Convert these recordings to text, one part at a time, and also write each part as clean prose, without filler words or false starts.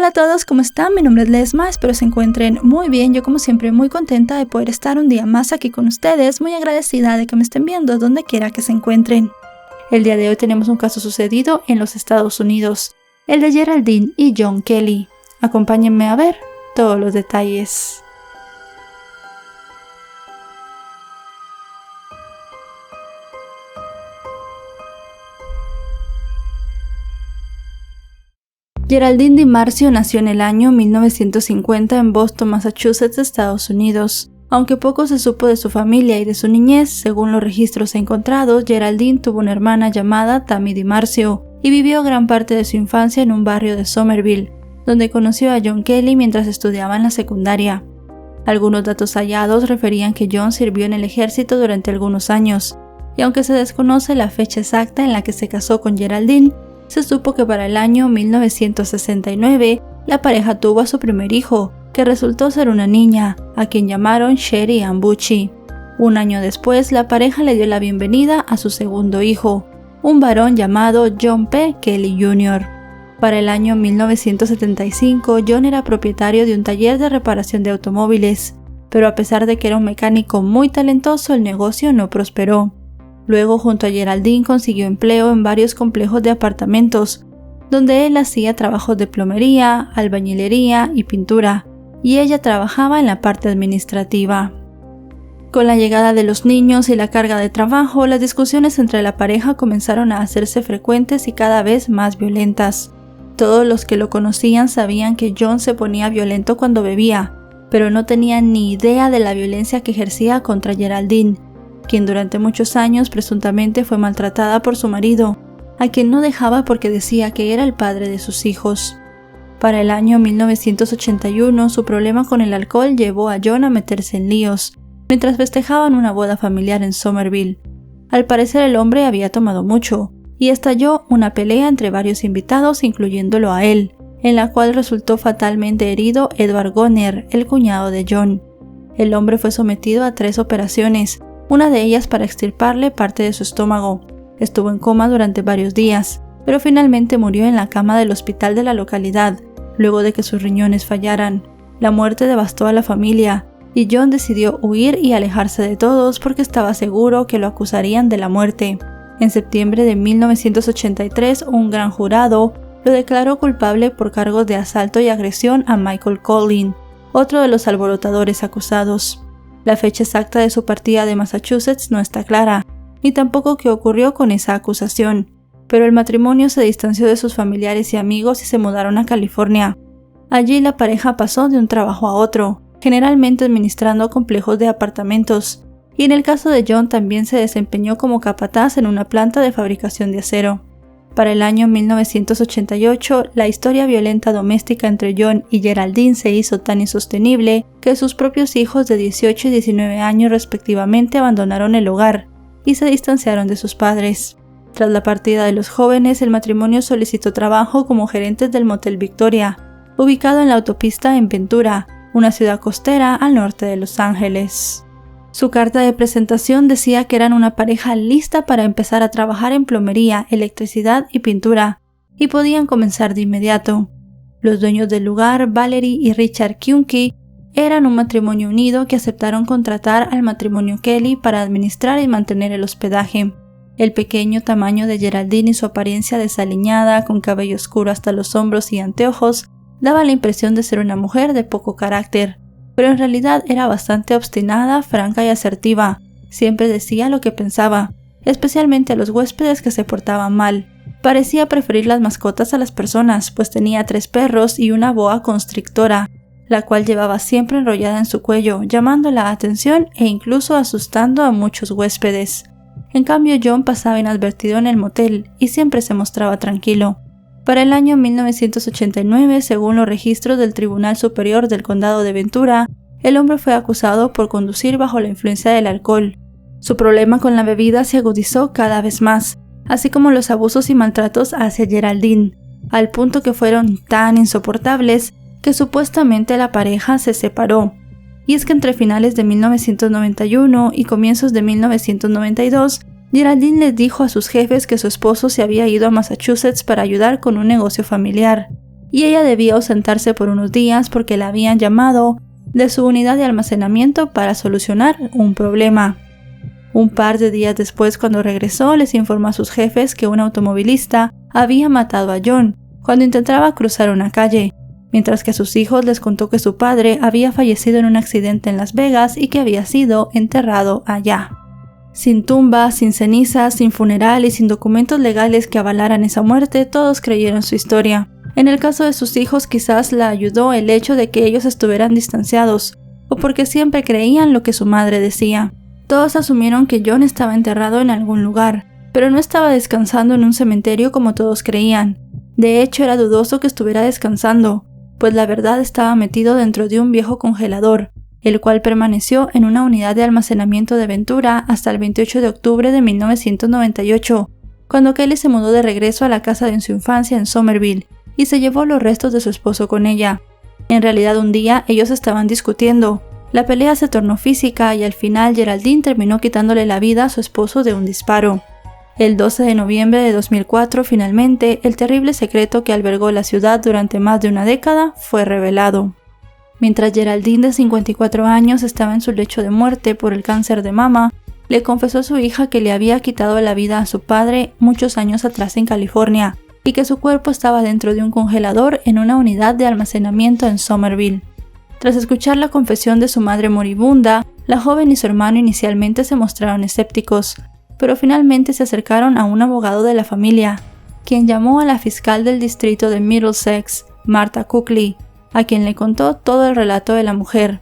Hola a todos, ¿cómo están? Mi nombre es Lesma, espero se encuentren muy bien. Yo como siempre muy contenta de poder estar un día más aquí con ustedes, muy agradecida de que me estén viendo donde quiera que se encuentren. El día de hoy tenemos un caso sucedido en los Estados Unidos, el de Geraldine y John Kelly. Acompáñenme a ver todos los detalles. Geraldine DiMarzio nació en el año 1950 en Boston, Massachusetts, Estados Unidos. Aunque poco se supo de su familia y de su niñez, según los registros encontrados, Geraldine tuvo una hermana llamada Tammy DiMarzio y vivió gran parte de su infancia en un barrio de Somerville, donde conoció a John Kelly mientras estudiaba en la secundaria. Algunos datos hallados referían que John sirvió en el ejército durante algunos años, y aunque se desconoce la fecha exacta en la que se casó con Geraldine, se supo que para el año 1969 la pareja tuvo a su primer hijo, que resultó ser una niña, a quien llamaron Sherry Ann Bucci. Un año después, la pareja le dio la bienvenida a su segundo hijo, un varón llamado John P. Kelly Jr. Para el año 1975, John era propietario de un taller de reparación de automóviles, pero a pesar de que era un mecánico muy talentoso, el negocio no prosperó. Luego, junto a Geraldine, consiguió empleo en varios complejos de apartamentos, donde él hacía trabajos de plomería, albañilería y pintura, y ella trabajaba en la parte administrativa. Con la llegada de los niños y la carga de trabajo, las discusiones entre la pareja comenzaron a hacerse frecuentes y cada vez más violentas. Todos los que lo conocían sabían que John se ponía violento cuando bebía, pero no tenían ni idea de la violencia que ejercía contra Geraldine, quien durante muchos años presuntamente fue maltratada por su marido, a quien no dejaba porque decía que era el padre de sus hijos. Para el año 1981, su problema con el alcohol llevó a John a meterse en líos, mientras festejaban una boda familiar en Somerville. Al parecer el hombre había tomado mucho, y estalló una pelea entre varios invitados, incluyéndolo a él, en la cual resultó fatalmente herido Edward Gonner, el cuñado de John. El hombre fue sometido a 3 operaciones, una de ellas para extirparle parte de su estómago. Estuvo en coma durante varios días, pero finalmente murió en la cama del hospital de la localidad, luego de que sus riñones fallaran. La muerte devastó a la familia, y John decidió huir y alejarse de todos porque estaba seguro que lo acusarían de la muerte. En septiembre de 1983, un gran jurado lo declaró culpable por cargos de asalto y agresión a Michael Collin, otro de los alborotadores acusados. La fecha exacta de su partida de Massachusetts no está clara, ni tampoco qué ocurrió con esa acusación, pero el matrimonio se distanció de sus familiares y amigos y se mudaron a California. Allí la pareja pasó de un trabajo a otro, generalmente administrando complejos de apartamentos, y en el caso de John también se desempeñó como capataz en una planta de fabricación de acero. Para el año 1988, la historia violenta doméstica entre John y Geraldine se hizo tan insostenible que sus propios hijos de 18 y 19 años respectivamente abandonaron el hogar y se distanciaron de sus padres. Tras la partida de los jóvenes, el matrimonio solicitó trabajo como gerentes del Motel Victoria, ubicado en la autopista en Ventura, una ciudad costera al norte de Los Ángeles. Su carta de presentación decía que eran una pareja lista para empezar a trabajar en plomería, electricidad y pintura, y podían comenzar de inmediato. Los dueños del lugar, Valerie y Richard Kuhnke, eran un matrimonio unido que aceptaron contratar al matrimonio Kelly para administrar y mantener el hospedaje. El pequeño tamaño de Geraldine y su apariencia desaliñada, con cabello oscuro hasta los hombros y anteojos, daba la impresión de ser una mujer de poco carácter, pero en realidad era bastante obstinada, franca y asertiva. Siempre decía lo que pensaba, especialmente a los huéspedes que se portaban mal. Parecía preferir las mascotas a las personas, pues tenía 3 perros y una boa constrictora, la cual llevaba siempre enrollada en su cuello, llamando la atención e incluso asustando a muchos huéspedes. En cambio, John pasaba inadvertido en el motel y siempre se mostraba tranquilo. Para el año 1989, según los registros del Tribunal Superior del Condado de Ventura, el hombre fue acusado por conducir bajo la influencia del alcohol. Su problema con la bebida se agudizó cada vez más, así como los abusos y maltratos hacia Geraldine, al punto que fueron tan insoportables que supuestamente la pareja se separó. Y es que entre finales de 1991 y comienzos de 1992, Geraldine les dijo a sus jefes que su esposo se había ido a Massachusetts para ayudar con un negocio familiar. y ella debía ausentarse por unos días porque la habían llamado de su unidad de almacenamiento para solucionar un problema. Un par de días después, cuando regresó, les informó a sus jefes que un automovilista había matado a John cuando intentaba cruzar una calle, mientras que a sus hijos les contó que su padre había fallecido en un accidente en Las Vegas y que había sido enterrado allá. Sin tumba, sin cenizas, sin funeral y sin documentos legales que avalaran esa muerte, todos creyeron su historia. En el caso de sus hijos, quizás la ayudó el hecho de que ellos estuvieran distanciados, o porque siempre creían lo que su madre decía. Todos asumieron que John estaba enterrado en algún lugar, pero no estaba descansando en un cementerio como todos creían. De hecho, era dudoso que estuviera descansando, pues la verdad estaba metido dentro de un viejo congelador, el cual permaneció en una unidad de almacenamiento de Ventura hasta el 28 de octubre de 1998, cuando Kelly se mudó de regreso a la casa de su infancia en Somerville y se llevó los restos de su esposo con ella. En realidad, un día ellos estaban discutiendo. La pelea se tornó física y al final Geraldine terminó quitándole la vida a su esposo de un disparo. El 12 de noviembre de 2004, finalmente, el terrible secreto que albergó la ciudad durante más de una década fue revelado. Mientras Geraldine, de 54 años, estaba en su lecho de muerte por el cáncer de mama, le confesó a su hija que le había quitado la vida a su padre muchos años atrás en California y que su cuerpo estaba dentro de un congelador en una unidad de almacenamiento en Somerville. Tras escuchar la confesión de su madre moribunda, la joven y su hermano inicialmente se mostraron escépticos, pero finalmente se acercaron a un abogado de la familia, quien llamó a la fiscal del distrito de Middlesex, Martha Cookley, a quien le contó todo el relato de la mujer.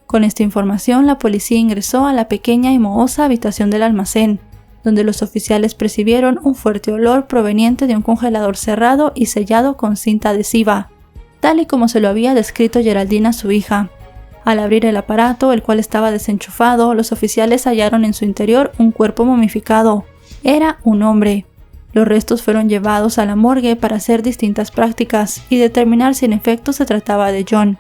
Con esta información, la policía ingresó a la pequeña y mohosa habitación del almacén, donde los oficiales percibieron un fuerte olor proveniente de un congelador cerrado y sellado con cinta adhesiva, tal y como se lo había descrito Geraldine a su hija. Al abrir el aparato, el cual estaba desenchufado, los oficiales hallaron en su interior un cuerpo momificado. Era un hombre. Los restos fueron llevados a la morgue para hacer distintas prácticas y determinar si en efecto se trataba de John.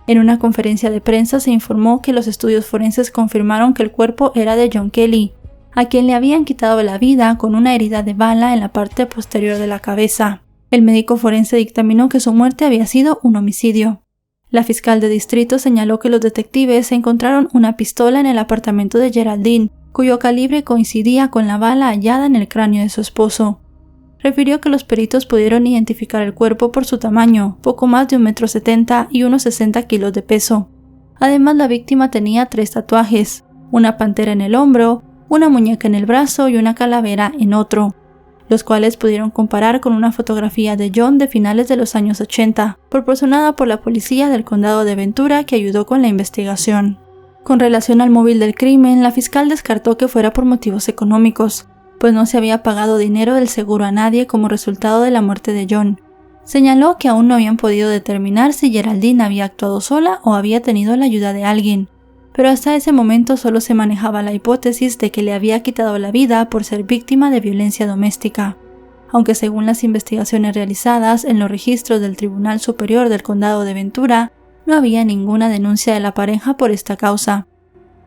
En una conferencia de prensa se informó que los estudios forenses confirmaron que el cuerpo era de John Kelly, a quien le habían quitado la vida con una herida de bala en la parte posterior de la cabeza. El médico forense dictaminó que su muerte había sido un homicidio. La fiscal de distrito señaló que los detectives encontraron una pistola en el apartamento de Geraldine, cuyo calibre coincidía con la bala hallada en el cráneo de su esposo. Refirió que los peritos pudieron identificar el cuerpo por su tamaño, poco más de 1,70 m y unos 60 kilos de peso. Además, la víctima tenía 3 tatuajes, una pantera en el hombro, una muñeca en el brazo y una calavera en otro, los cuales pudieron comparar con una fotografía de John de finales de los años 80, proporcionada por la policía del condado de Ventura que ayudó con la investigación. Con relación al móvil del crimen, la fiscal descartó que fuera por motivos económicos, pues no se había pagado dinero del seguro a nadie como resultado de la muerte de John. Señaló que aún no habían podido determinar si Geraldine había actuado sola o había tenido la ayuda de alguien, pero hasta ese momento solo se manejaba la hipótesis de que le había quitado la vida por ser víctima de violencia doméstica, aunque según las investigaciones realizadas en los registros del Tribunal Superior del Condado de Ventura, no había ninguna denuncia de la pareja por esta causa.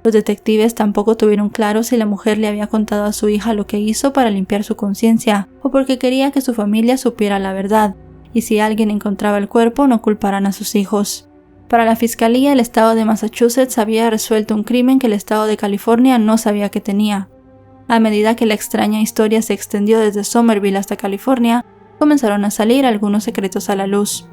Los detectives tampoco tuvieron claro si la mujer le había contado a su hija lo que hizo para limpiar su conciencia o porque quería que su familia supiera la verdad, y si alguien encontraba el cuerpo no culparan a sus hijos. Para la fiscalía, el estado de Massachusetts había resuelto un crimen que el estado de California no sabía que tenía. A medida que la extraña historia se extendió desde Somerville hasta California, comenzaron a salir algunos secretos a la luz.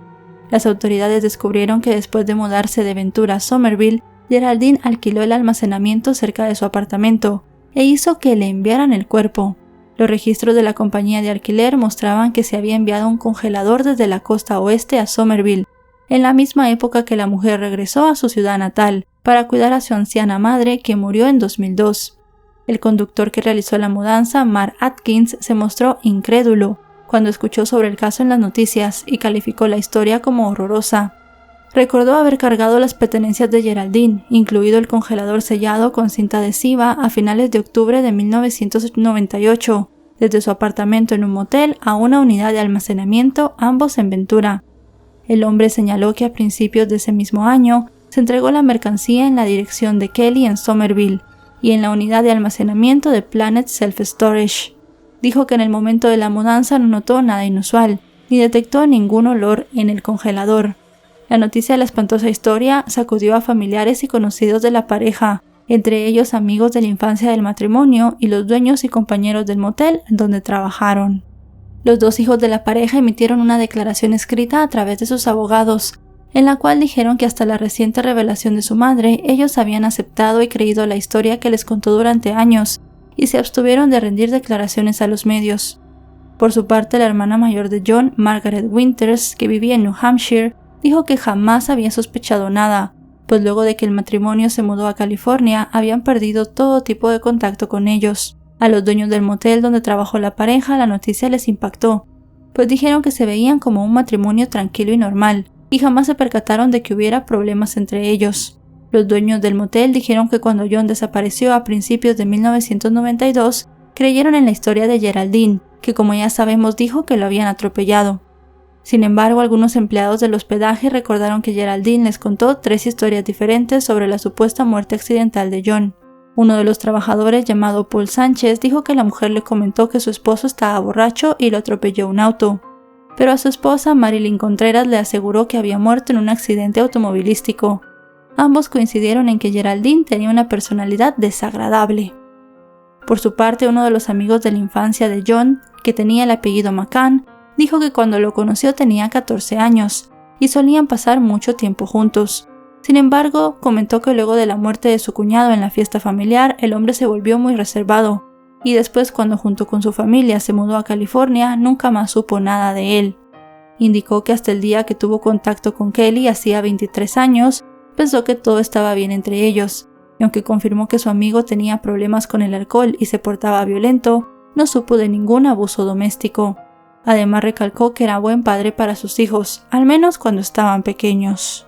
Las autoridades descubrieron que después de mudarse de Ventura a Somerville, Geraldine alquiló el almacenamiento cerca de su apartamento e hizo que le enviaran el cuerpo. Los registros de la compañía de alquiler mostraban que se había enviado un congelador desde la costa oeste a Somerville, en la misma época que la mujer regresó a su ciudad natal para cuidar a su anciana madre que murió en 2002. El conductor que realizó la mudanza, Mark Atkins, se mostró incrédulo cuando escuchó sobre el caso en las noticias y calificó la historia como horrorosa. Recordó haber cargado las pertenencias de Geraldine, incluido el congelador sellado con cinta adhesiva, a finales de octubre de 1998, desde su apartamento en un motel a una unidad de almacenamiento, ambos en Ventura. El hombre señaló que a principios de ese mismo año se entregó la mercancía en la dirección de Kelly en Somerville y en la unidad de almacenamiento de Planet Self Storage. Dijo que en el momento de la mudanza no notó nada inusual ni detectó ningún olor en el congelador. La noticia de la espantosa historia sacudió a familiares y conocidos de la pareja, entre ellos amigos de la infancia del matrimonio y los dueños y compañeros del motel donde trabajaron. Los dos hijos de la pareja emitieron una declaración escrita a través de sus abogados, en la cual dijeron que hasta la reciente revelación de su madre, ellos habían aceptado y creído la historia que les contó durante años, y se abstuvieron de rendir declaraciones a los medios. Por su parte, la hermana mayor de John, Margaret Winters, que vivía en New Hampshire, dijo que jamás había sospechado nada, pues luego de que el matrimonio se mudó a California, habían perdido todo tipo de contacto con ellos. A los dueños del motel donde trabajó la pareja, la noticia les impactó, pues dijeron que se veían como un matrimonio tranquilo y normal, y jamás se percataron de que hubiera problemas entre ellos. Los dueños del motel dijeron que cuando John desapareció a principios de 1992, creyeron en la historia de Geraldine, que como ya sabemos dijo que lo habían atropellado. Sin embargo, algunos empleados del hospedaje recordaron que Geraldine les contó 3 historias diferentes sobre la supuesta muerte accidental de John. Uno de los trabajadores, llamado Paul Sánchez, dijo que la mujer le comentó que su esposo estaba borracho y lo atropelló un auto, pero a su esposa, Marilyn Contreras, le aseguró que había muerto en un accidente automovilístico. Ambos coincidieron en que Geraldine tenía una personalidad desagradable. Por su parte, uno de los amigos de la infancia de John, que tenía el apellido McCann, dijo que cuando lo conoció tenía 14 años y solían pasar mucho tiempo juntos. Sin embargo, comentó que luego de la muerte de su cuñado en la fiesta familiar, el hombre se volvió muy reservado, y después cuando junto con su familia se mudó a California, nunca más supo nada de él. Indicó que hasta el día que tuvo contacto con Kelly, hacía 23 años, pensó que todo estaba bien entre ellos, y aunque confirmó que su amigo tenía problemas con el alcohol y se portaba violento, no supo de ningún abuso doméstico. Además recalcó que era buen padre para sus hijos, al menos cuando estaban pequeños.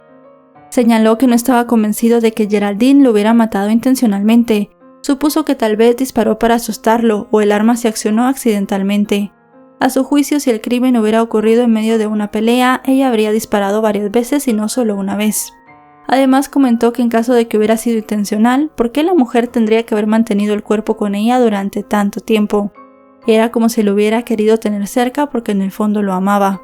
Señaló que no estaba convencido de que Geraldine lo hubiera matado intencionalmente. Supuso que tal vez disparó para asustarlo o el arma se accionó accidentalmente. A su juicio, si el crimen hubiera ocurrido en medio de una pelea, ella habría disparado varias veces y no solo una vez. Además comentó que en caso de que hubiera sido intencional, ¿por qué la mujer tendría que haber mantenido el cuerpo con ella durante tanto tiempo? Era como si lo hubiera querido tener cerca porque en el fondo lo amaba.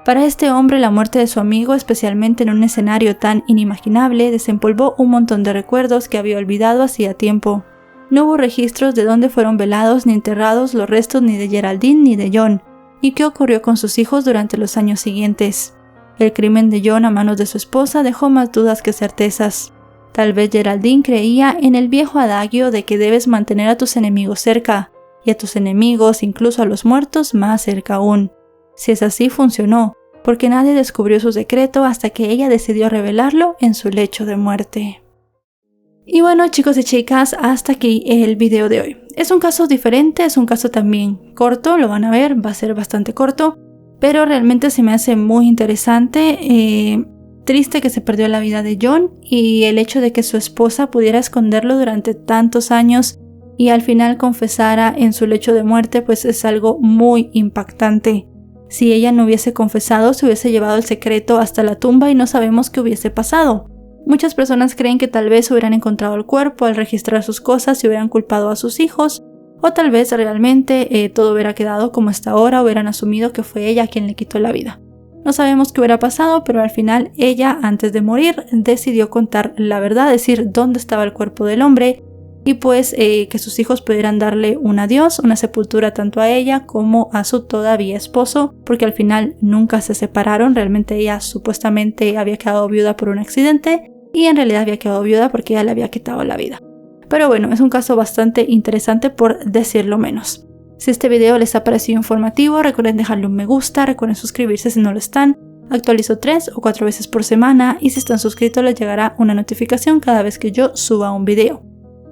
Para este hombre, la muerte de su amigo, especialmente en un escenario tan inimaginable, desempolvó un montón de recuerdos que había olvidado hacía tiempo. No hubo registros de dónde fueron velados ni enterrados los restos ni de Geraldine ni de John, y qué ocurrió con sus hijos durante los años siguientes. El crimen de John a manos de su esposa dejó más dudas que certezas. Tal vez Geraldine creía en el viejo adagio de que debes mantener a tus enemigos cerca, y a tus enemigos, incluso a los muertos, más cerca aún. Si es así, funcionó, porque nadie descubrió su secreto hasta que ella decidió revelarlo en su lecho de muerte. Y bueno, chicos y chicas, hasta aquí el video de hoy. Es un caso diferente, es un caso también corto, lo van a ver, va a ser bastante corto, pero realmente se me hace muy interesante. Triste que se perdió la vida de John y el hecho de que su esposa pudiera esconderlo durante tantos años y al final confesara en su lecho de muerte, pues es algo muy impactante. Si ella no hubiese confesado, se hubiese llevado el secreto hasta la tumba y no sabemos qué hubiese pasado. Muchas personas creen que tal vez hubieran encontrado el cuerpo al registrar sus cosas y hubieran culpado a sus hijos, o tal vez realmente todo hubiera quedado como está ahora, hubieran asumido que fue ella quien le quitó la vida. No sabemos qué hubiera pasado, pero al final ella, antes de morir, decidió contar la verdad, decir dónde estaba el cuerpo del hombre, y pues que sus hijos pudieran darle un adiós, una sepultura tanto a ella como a su todavía esposo, porque al final nunca se separaron. Realmente ella supuestamente había quedado viuda por un accidente y en realidad había quedado viuda porque ella le había quitado la vida. Pero bueno, es un caso bastante interesante por decirlo menos. Si este video les ha parecido informativo, recuerden dejarle un me gusta, recuerden suscribirse si no lo están. Actualizo 3 o 4 veces por semana y si están suscritos les llegará una notificación cada vez que yo suba un video.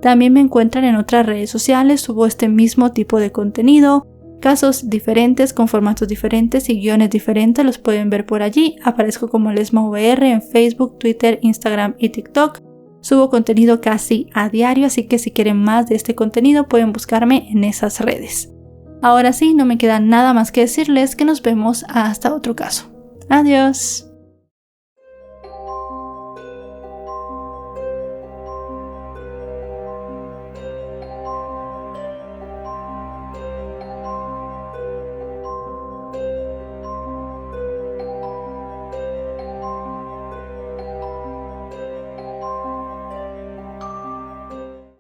También me encuentran en otras redes sociales, subo este mismo tipo de contenido, casos diferentes con formatos diferentes y guiones diferentes, los pueden ver por allí. Aparezco como LesmaVR en Facebook, Twitter, Instagram y TikTok. Subo contenido casi a diario, así que si quieren más de este contenido pueden buscarme en esas redes. Ahora sí, no me queda nada más que decirles que nos vemos hasta otro caso. Adiós.